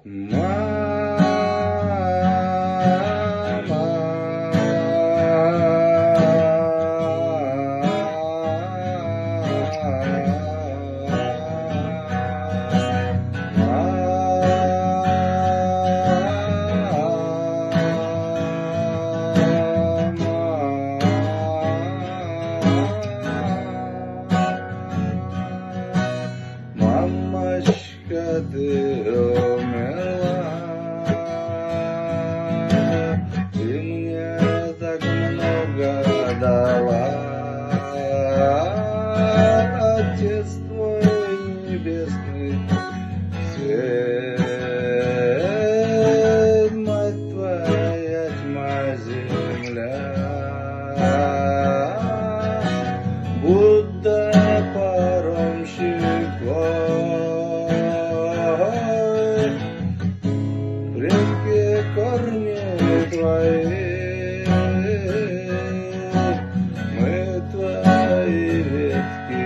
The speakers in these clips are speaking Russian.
Мамочка, ты умерла, ты мне так много дала. Отец твой небесный свет, мать твоя тьма земля, Будда паромщиков, предки корни твои, мы твои ветки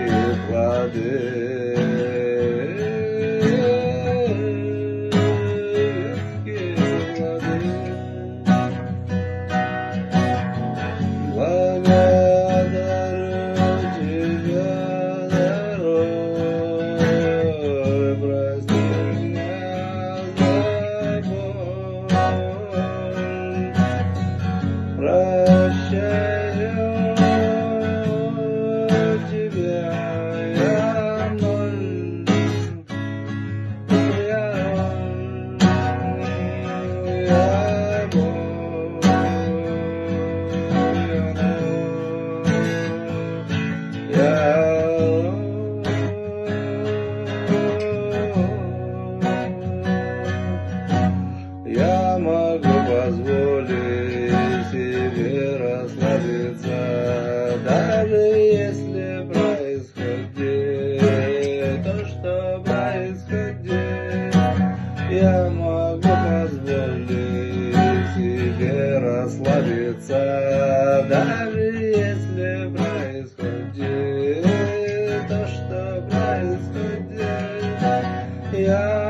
плоды. Прощаю тебя, я ноль, я могу позволить себе расслабиться, даже если происходит то, что происходит. Я могу позволить себе расслабиться, даже если происходит то, что происходит. Я